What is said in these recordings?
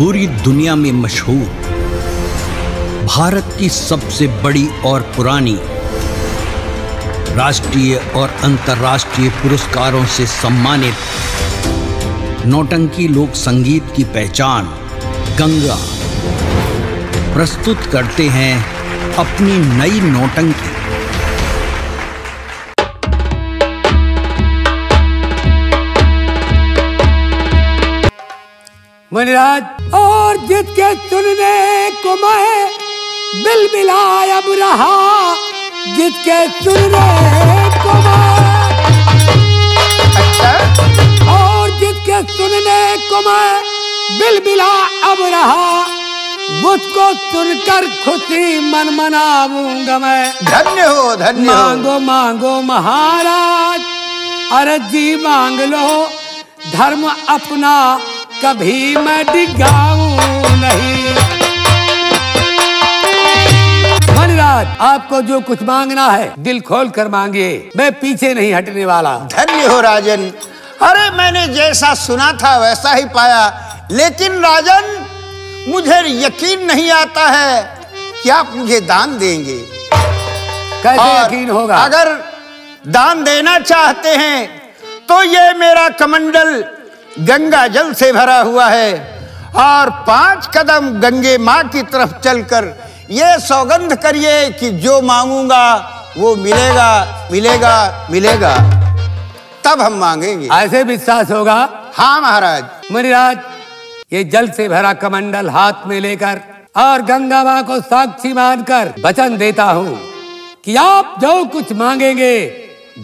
पूरी दुनिया में मशहूर, भारत की सबसे बड़ी और पुरानी, राष्ट्रीय और अंतर्राष्ट्रीय पुरस्कारों से सम्मानित नौटंकी लोक संगीत की पहचान गंगा प्रस्तुत करते हैं अपनी नई नौटंकी। मुनिराज और जिसके सुनने को मैं बिलबिलाए अब रहा, जिसके सुनने को मैं, अच्छा, और जिसके सुनने को मैं बिलबिला अब रहा, मुझको सुनकर खुशी मन मनाऊंगा मैं। धन्य हो, धन्य हो। मांगो मांगो महाराज, अरे जी मांग लो, धर्म अपना कभी मैं डिगाऊं नहीं। मुनिराज, आपको जो कुछ मांगना है दिल खोल कर मांगिए, मैं पीछे नहीं हटने वाला। धन्य हो राजन। अरे मैंने जैसा सुना था वैसा ही पाया, लेकिन राजन मुझे यकीन नहीं आता है कि आप मुझे दान देंगे। कैसे यकीन होगा? अगर दान देना चाहते हैं तो ये मेरा कमंडल गंगा जल से भरा हुआ है, और 5 कदम गंगे माँ की तरफ चलकर ये सौगंध करिए कि जो मांगूंगा वो मिलेगा, मिलेगा, मिलेगा, तब हम मांगेंगे। ऐसे विश्वास होगा? हाँ महाराज। मुनिराज, ये जल से भरा कमंडल हाथ में लेकर और गंगा माँ को साक्षी मानकर वचन देता हूँ कि आप जो कुछ मांगेंगे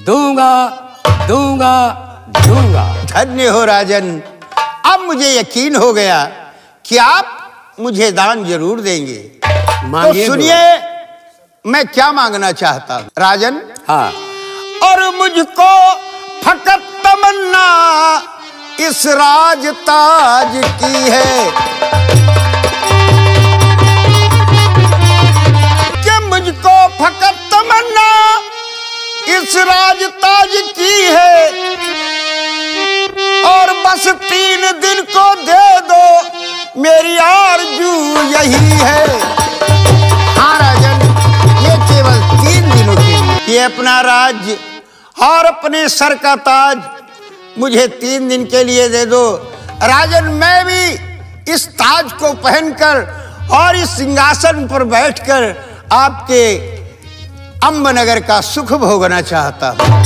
दूंगा, दूंगा, दूंगा। धन्य हो राजन। अब मुझे यकीन हो गया कि आप मुझे दान जरूर देंगे। तो सुनिए मैं क्या मांगना चाहता हूँ राजन। हाँ। और मुझको फकत तमन्ना इस राज ताज की है, कि मुझको फकत तमन्ना इस राज ताज की है, और बस 3 दिन को दे दो, मेरी आरज़ू यही है। हाँ राजन, ये केवल 3 दिनों के लिए, ये अपना राज्य और अपने सर का ताज मुझे 3 दिन के लिए दे दो राजन। मैं भी इस ताज को पहनकर और इस सिंहासन पर बैठकर आपके अम्बनगर का सुख भोगना चाहता हूँ।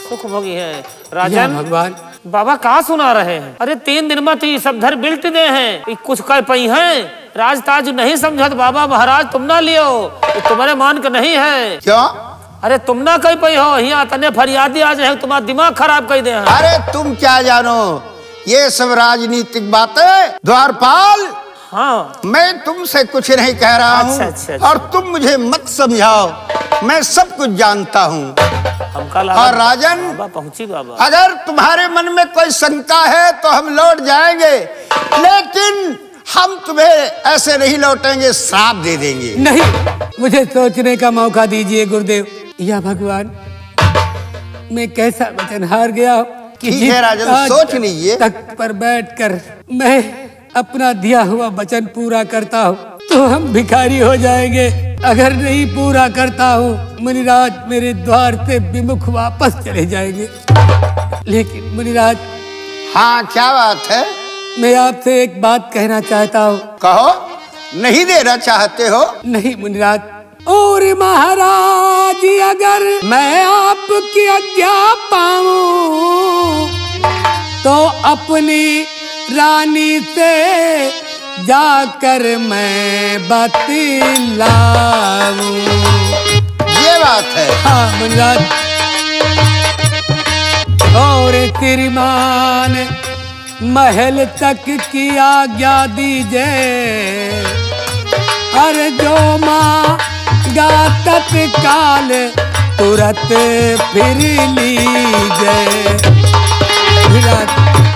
सुख भोगी है राजन। भगवान, बाबा कहाँ सुना रहे हैं? अरे 3 दिन में तो ये सब धर बिल्ट दे हैं, कुछ कह पई हैं। राजताज नहीं समझत बाबा महाराज, तुम ना लियो, तुम्हारे मान के नहीं है। क्यों? अरे तुम ना कह पई हो, यहाँ तने फरियादी आ जाए, तुम्हारा दिमाग खराब कर दे हैं। अरे तुम क्या जानो, ये सब राजनीतिक बातें। द्वारपाल, हाँ, मैं तुमसे कुछ नहीं कह रहा हूँ। अच्छा। और तुम मुझे मत समझाओ, मैं सब कुछ जानता हूँ। और राजन, बाबा पहुंची बाबा, अगर तुम्हारे मन में कोई शंका है तो हम लौट जाएंगे, लेकिन हम तुम्हें ऐसे नहीं लौटेंगे, श्राप दे देंगे। नहीं, मुझे सोचने का मौका दीजिए गुरुदेव। या भगवान, मैं कैसा वचन हार गया कि ठीक है राजन, सोच लीजिए। तख्त पर बैठकर मैं अपना दिया हुआ वचन पूरा करता हूँ तो हम भिखारी हो जाएंगे। अगर नहीं पूरा करता हूँ, मुनिराज मेरे द्वार से विमुख वापस चले जाएंगे। लेकिन मुनिराज, हाँ क्या बात है? मैं आपसे एक बात कहना चाहता हूँ। कहो। नहीं देना चाहते हो? नहीं मुनिराज। और महाराज, अगर मैं आपकी आज्ञा पाऊं तो अपनी रानी से जाकर मैं बतलाऊं। ये बात है। हाँ मुनिराज। और श्रीमान महल तक की आज्ञा दीजिए, अरे जो माँ गा तत्काल तुरंत फिर लीजिए।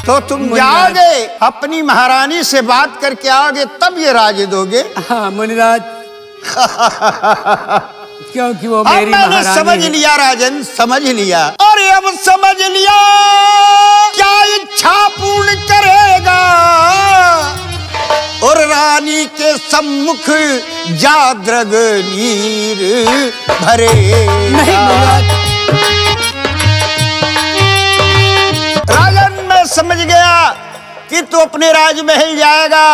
तो तुम जाओगे, अपनी महारानी से बात करके आओगे, तब ये राज दोगे? हाँ मुनिराज। क्योंकि वो मेरी मैंने समझ लिया राजन, समझ लिया। और अब समझ लिया क्या इच्छा पूर्ण करेगा महारानी के सम्मुख जाद्रग नीर भरे। नहीं महाराज, राजन मैं समझ गया कि तू अपने राजमहल जाएगा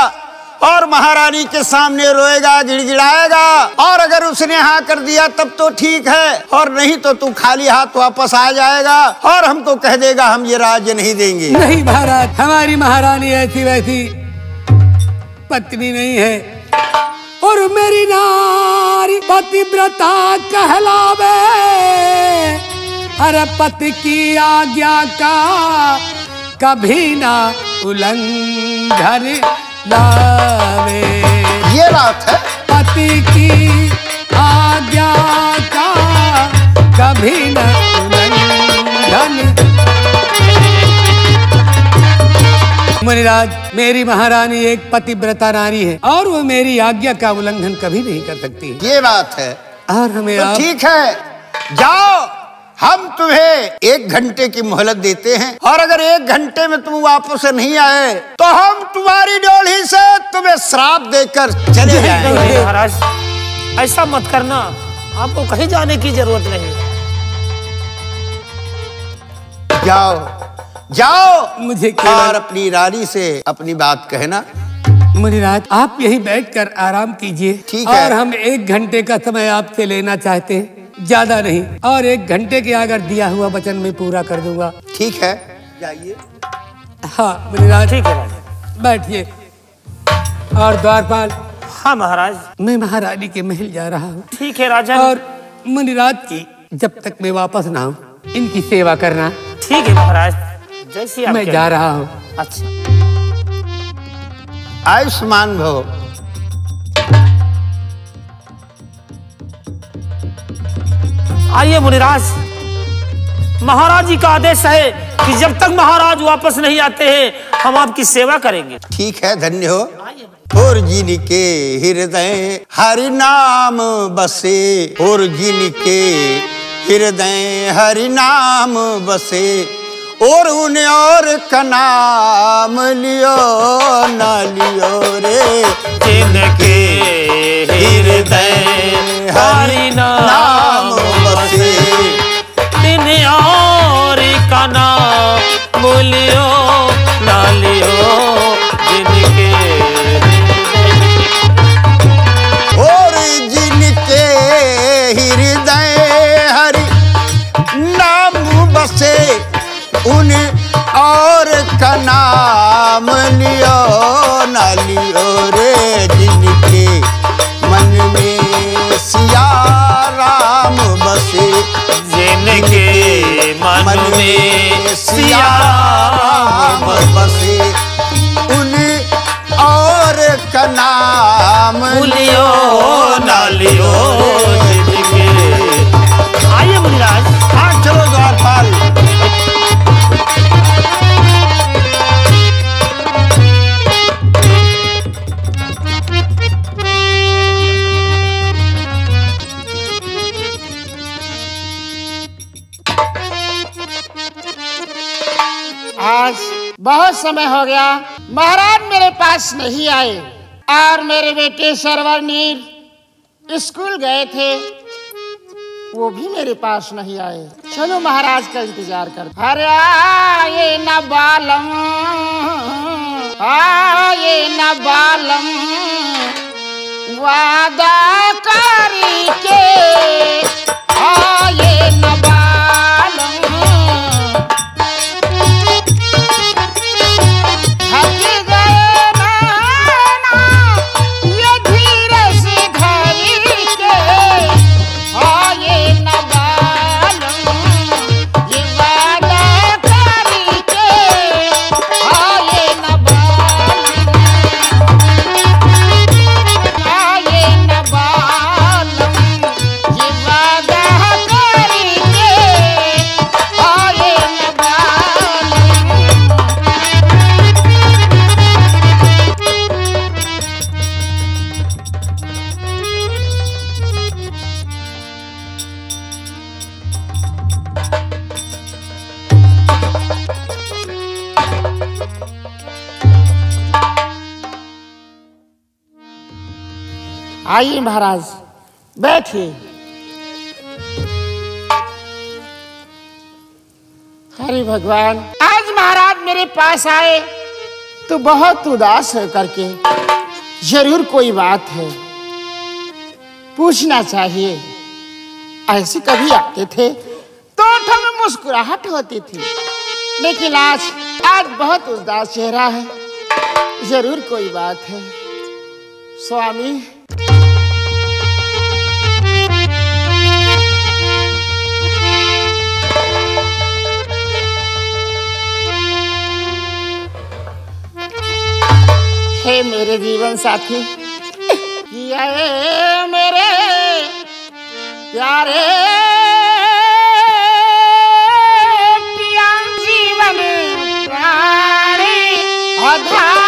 और महारानी के सामने रोएगा, गिड़गिड़ाएगा, और अगर उसने हाँ कर दिया तब तो ठीक है, और नहीं तो तू खाली हाथ वापस आ जाएगा और हमको कह देगा हम ये राज्य नहीं देंगे। नहीं महाराज, हमारी महारानी ऐसी वैसी पत्नी नहीं है, और मेरी नारी पतिव्रता कहलावे, अरे पति की आज्ञा का कभी ना उल्लंघन लावे। ये बात है, पति की आज्ञा का कभी न उल्लंघन। मुनिराज, मेरी महारानी एक पतिव्रता नारी है और वो मेरी आज्ञा का उल्लंघन कभी नहीं कर सकती। ये बात है। और हमें तो ठीक है, जाओ, हम तुम्हें 1 घंटे की मोहलत देते हैं, और अगर 1 घंटे में तुम वापस नहीं आए तो हम तुम्हारी डोली से तुम्हें श्राप देकर चले जाएंगे। नहीं महाराज, ऐसा मत करना, आपको कहीं जाने की जरूरत नहीं। जाओ जाओ, मुझे और अपनी रानी से अपनी बात कहना। मुनिराज, आप यहीं बैठकर आराम कीजिए। ठीक है। और हम 1 घंटे का समय आपसे लेना चाहते हैं, ज्यादा नहीं, और 1 घंटे के अगर दिया हुआ वचन में पूरा कर दूंगा। ठीक है, जाइए। हाँ मुनिराज, ठीक है राजा, बैठिए। और द्वारपाल, हाँ महाराज, मैं महारानी के महल जा रहा हूँ। ठीक है राजा। और मुनिराज की जब तक मैं वापस ना हूँ इनकी सेवा करना। ठीक है महाराज, जैसी आप मैं कहें। जा रहा हूँ। अच्छा, आयुष्मान भव। आइए मुनिराज, महाराज जी का आदेश है कि जब तक महाराज वापस नहीं आते हैं हम आपकी सेवा करेंगे। ठीक है, धन्य हो। और जिनके हृदय हरि नाम बसे, और जिनके हृदय हरि नाम बसे, और उन्हें और का नाम लियो ना लियो रे। जिनके हृदय हरि नाम बसे, तिन और का नाम लियो ना लियो। जिनके और जिनके हृदय हरि नाम बसे, उन और का नाम लियो ना लियो रे। जिनके मन में सिया राम बसे, जिनके मन में सिया राम बसे, उन और का नाम लियो ना लियो। जिनके आइए मुनिराज। हाँ चलो द्वारपाल। आज बहुत समय हो गया, महाराज मेरे पास नहीं आए, और मेरे बेटे सरवरनीर स्कूल गए थे, वो भी मेरे पास नहीं आए। चलो महाराज का इंतजार कर। अरे आए न बालम, आए न बालम, वादा करी के आए न बालम। वादा आइए महाराज, बैठिए। हरे भगवान, आज महाराज मेरे पास आए तो बहुत उदास है करके, जरूर कोई बात है, पूछना चाहिए। ऐसे कभी आते थे तो ओठों में मुस्कुराहट होती थी, लेकिन आज बहुत उदास चेहरा है, जरूर कोई बात है। स्वामी, हे मेरे जीवन साथी, ये मेरे प्यारे पिया, जीवन प्राणी आधार।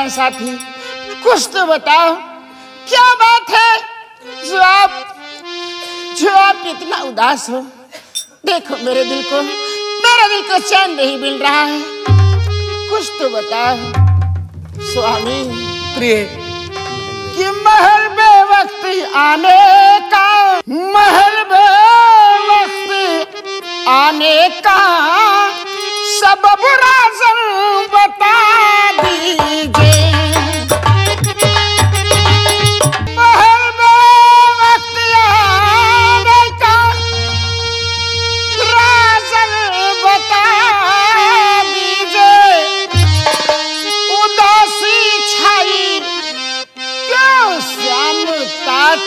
साथी, कुछ तो बताओ, क्या बात है जो आप इतना उदास हो? देखो मेरे दिल को चैन नहीं मिल रहा है, कुछ तो बताओ स्वामी। प्रिय, कि महल बेवक्त आने का, महल बेवक्त आने का सबब राज़न बता दीजिए।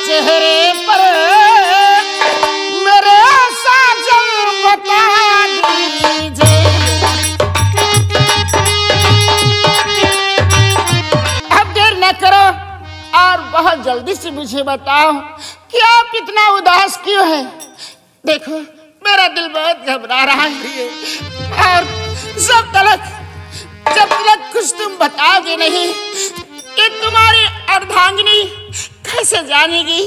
चेहरे पर मेरे साजन बता दीजिए। अब देर न करो और बहुत जल्दी से मुझे बताओ कि आप इतना उदास क्यों हैं? देखो मेरा दिल बहुत घबरा रहा है, और जब तक कुछ तुम बताओगे नहीं, ये तुम्हारी अर्धांगिनी कैसे जानेगी?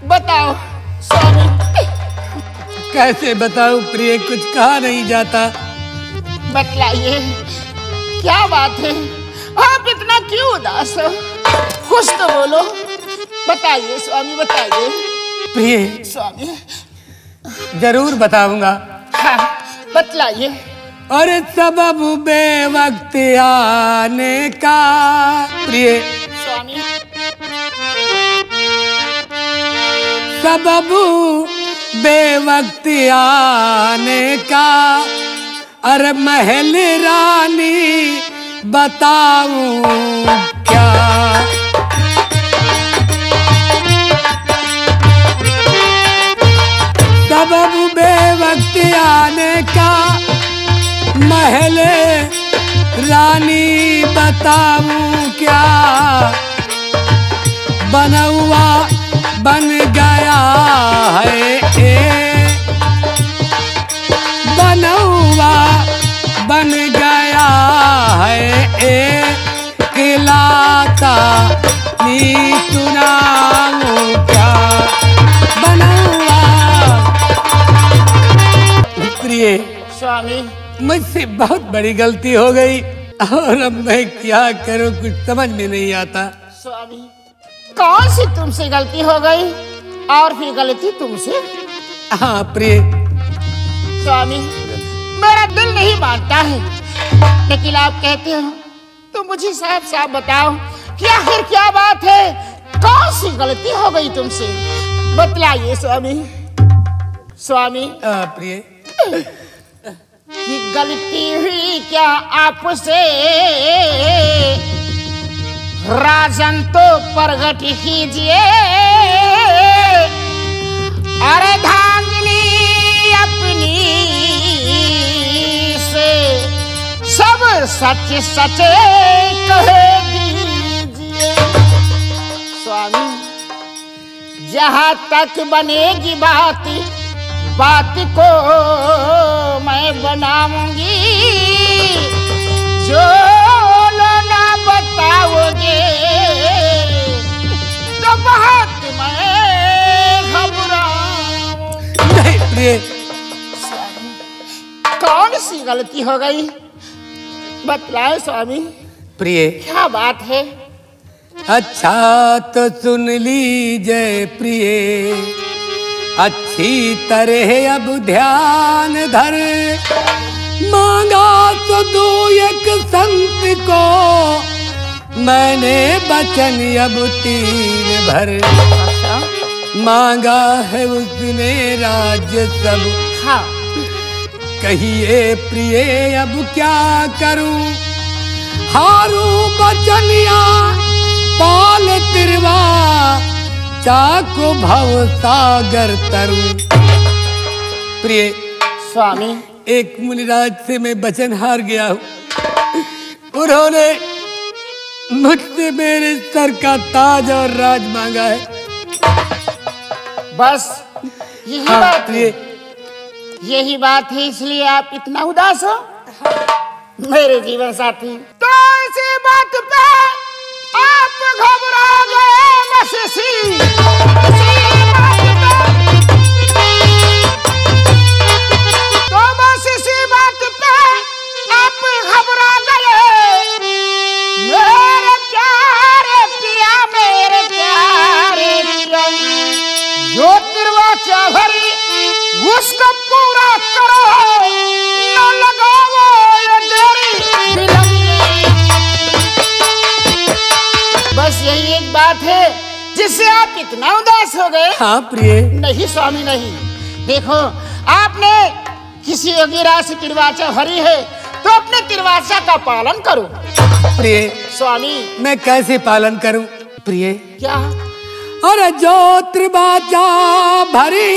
बताओ स्वामी। कैसे बताऊं प्रिय, कुछ कहा नहीं जाता। बतलाइए, क्या बात है? आप इतना क्यों उदास हो? कुछ तो बोलो, बताइए स्वामी, बताइए। प्रिय स्वामी, जरूर बताऊंगा। हाँ, बतलाइए। और सबब बेवक्त आने का, प्रिय स्वामी, सबब बेवक्त आने का, अरे महल रानी बताऊं क्या? सबब बेवक्त आने का, महल रानी बताऊं क्या? बनौआ बन गया है बनौआ बन गया है किलाता नी चुनाऊं क्या? बनौआ। प्रिय स्वामी, मुझसे बहुत बड़ी गलती हो गई, और अब मैं क्या करूं, कुछ समझ में नहीं आता। स्वामी, कौन सी तुमसे गलती हो गई, और फिर गलती तुमसे? हाँ प्रिय। स्वामी, मेरा दिल नहीं मानता है, लेकिन आप कहते हो तो मुझे साफ साफ बताओ कि आखिर क्या बात है, कौन सी गलती हो गई तुमसे? बतलाइए स्वामी। स्वामी, प्रिय, कि गलती हुई क्या आपसे, राजन तो प्रगट कीजिए, अर्धांगिनी अपनी से सब सच सच कह दीजिए। स्वामी, जहाँ तक बनेगी बात को मैं बनाऊंगी, जो ना बताओगे तो बहुत मैं घबराऊं। नहीं प्रिय, कौन सी गलती हो गई, बतलाओ स्वामी। प्रिय, क्या बात है? अच्छा तो सुन लीजिए प्रिय, अच्छी तरह अब ध्यान धर, मांगा तो दो एक संत को, मैंने बचन अब 3 भर। मांगा है उसने राज्य सब, हाँ। कहिए प्रिय अब क्या करूं, हारूं बचनिया पाल तिरवा, चाको भव सागर तरु। प्रिय स्वामी, एक मुनिराज से मैं वचन हार गया हूँ। उन्होंने मुझसे मेरे सर का ताज और राज मांगा है। बस यही हाँ, बात है, प्रिय, यही बात है, इसलिए आप इतना उदास हो मेरे जीवन साथी। तो इसी बात पे आप घबरा गए मसीसी, तो बस इसी बात पे आप घबरा गए मेरे प्यारे पिया, मेरे प्यारे पिया। जो तिरवाचा भरी उसको पूरा करो, न लगाओ ये देरी विलंबी। बस यही एक बात है जिससे आप इतना उदास हो गए। हाँ प्रिय। नहीं स्वामी नहीं, देखो आपने किसी योगीराज से तिरवाचा भरी है तो अपने तिरवाचा का पालन करो। प्रिय स्वामी, मैं कैसे पालन करूं प्रिय? क्या? अरे जो त्रिवाचा भरी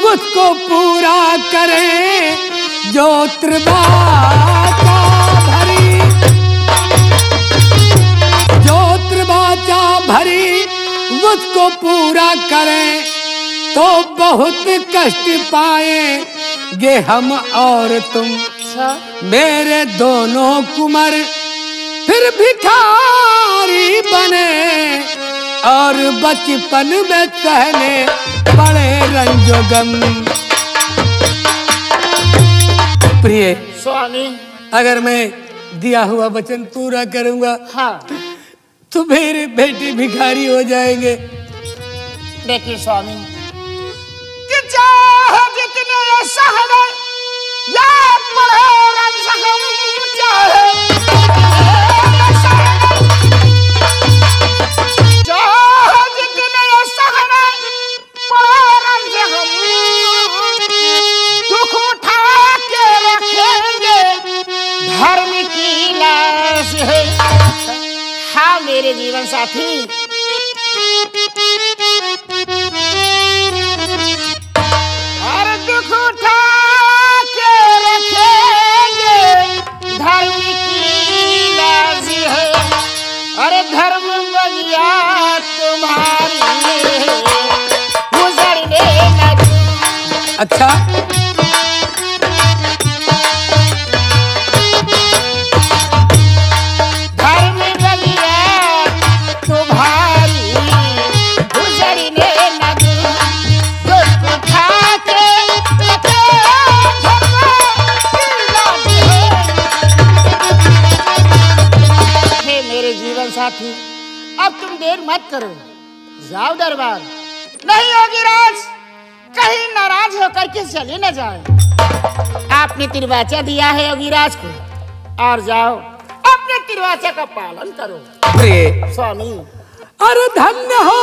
उसको पूरा करे, जो त्रिवाचा भरी, जो त्रिवाचा भरी उसको पूरा करे, तो बहुत कष्ट पाएंगे हम और तुम, मेरे दोनों कुंवर फिर भिखारी बने, और बचपन में सहने पड़े रंजो गम। प्रिय स्वामी, अगर मैं दिया हुआ वचन पूरा करूंगा, हाँ, तो मेरे बेटे भिखारी हो जाएंगे। देखिए स्वामी, कि चाहे जितने सहने या पढ़े रंजगम, चाहे जितने सहने पढ़े रंजगम, दुख उठा के रखेंगे धर्म की लाश है। हाँ मेरे जीवन साथी, और दुख उठा के रखेंगे धर्म की लाज है। अरे धर्म बगिया तुम्हारी गुजरने लगी। अच्छा, धर्म बगिया तुम्हारी गुजरने लगी, दुख उठा के रखे धर्म की लाज है। हे मेरे जीवन साथी, अब तुम देर मत करो, जाओ दरबार। नहीं योगीराज कहीं नाराज होकर के चले न जाए। आपने तिरवाचा दिया है योगीराज को, और जाओ अपने तिरवाचा का पालन करो। प्रिय स्वामी, अरे धन्य हो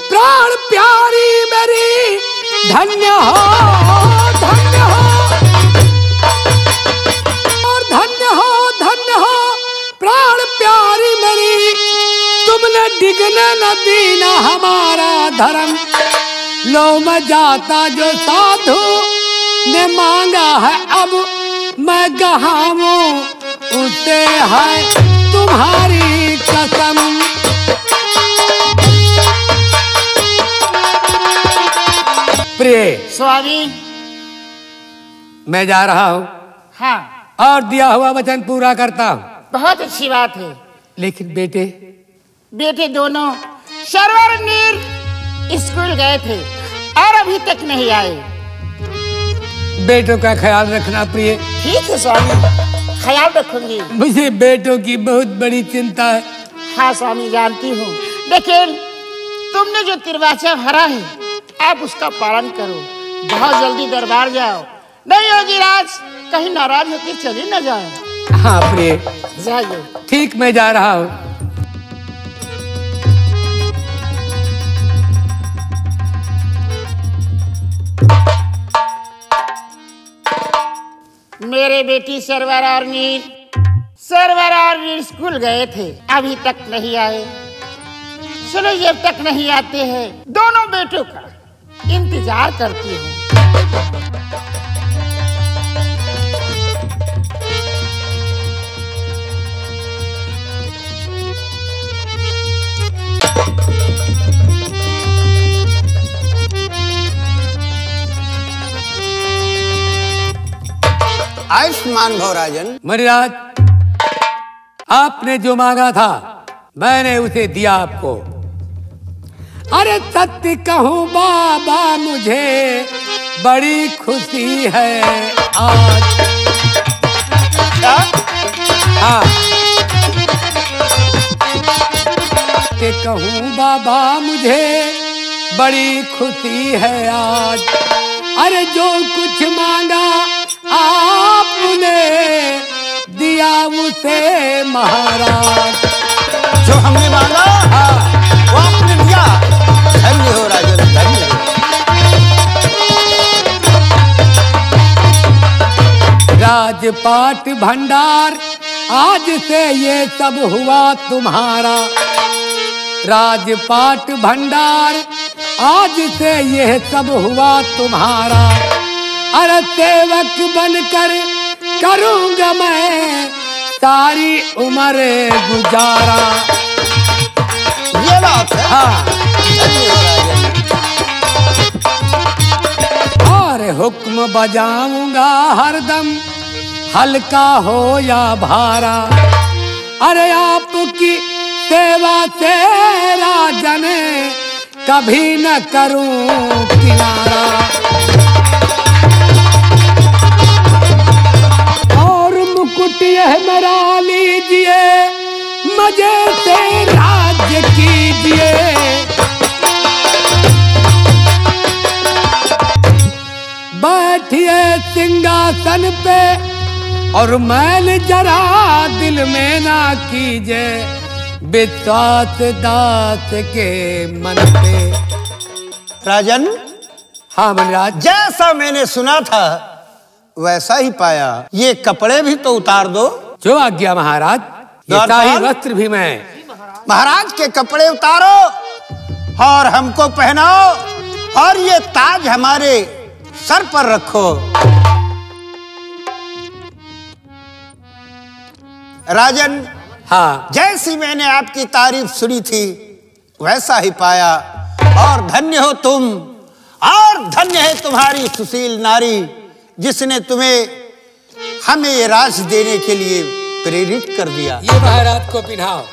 प्राण प्यारी मेरी, धन्य हो और धन्य हो प्राण प्यारी तुमने डिगने न दीना हमारा धर्म, लो मैं जाता जो साधु ने मांगा है, अब मैं गहाऊं उसे है तुम्हारी कसम। प्रिय स्वामी, मैं जा रहा हूँ। हाँ, और दिया हुआ वचन पूरा करता हूँ। बहुत अच्छी बात है। लेकिन बेटे बेटे दोनों सरवर नीर स्कूल गए थे और अभी तक नहीं आए। बेटों का ख्याल रखना प्रिय। ठीक है स्वामी, ख्याल रखूंगी। मुझे बेटों की बहुत बड़ी चिंता है। हाँ स्वामी, जानती हूँ, लेकिन तुमने जो तिरवाचा भरा है आप उसका पालन करो। बहुत जल्दी दरबार जाओ, नहीं होगी राज कहीं नाराज होकर चली न जाए। हाँ प्रिय, जाइए। ठीक, मैं जा रहा हूँ। मेरे बेटी सरवर और नीर स्कूल गए थे, अभी तक नहीं आए। सुनो, जब तक नहीं आते हैं दोनों बेटों का इंतजार करती हूँ। आयुष्मान भव राजन। मणिराज, आपने जो मांगा था मैंने उसे दिया आपको। अरे सत्य कहूँ बाबा, मुझे बड़ी खुशी है आज। हाँ, सत्य कहूँ बाबा, मुझे बड़ी खुशी है आज। अरे जो कुछ मांगा आपने दिया उसे महाराज। जो हमने मांगा वो आपने दिया। धन्य हो राजन, धन्य हो। राजपाट भंडार आज से ये सब हुआ तुम्हारा। राजपाट भंडार आज से ये सब हुआ तुम्हारा। अरे सेवक बनकर करूंगा मैं सारी उम्र गुजारा। ये बात है। हाँ, धन्य हो राजन। और हुक्म बजाऊंगा हरदम, हल्का हो या भारा। अरे आपकी सेवा से राजन कभी न करूं किनारा। और मुकुट यह मेरा लीजिए, मजे से राज्य कीजिए। बैठिए सिंहासन पे और मैल जरा दिल में ना कीजिए, विश्वास दास के मन पे। राजन, हाँ मणिराज, जैसा मैंने सुना था वैसा ही पाया। ये कपड़े भी तो उतार दो। जो आज्ञा महाराज। ये शाही वस्त्र भी मैं। महाराज के कपड़े उतारो और हमको पहनाओ, और ये ताज हमारे सर पर रखो। राजन, हाँ, जैसी मैंने आपकी तारीफ सुनी थी वैसा ही पाया। और धन्य हो तुम, और धन्य है तुम्हारी सुशील नारी, जिसने तुम्हें हमें ये राज देने के लिए प्रेरित कर दिया। ये महाराज को पिन्हाओ।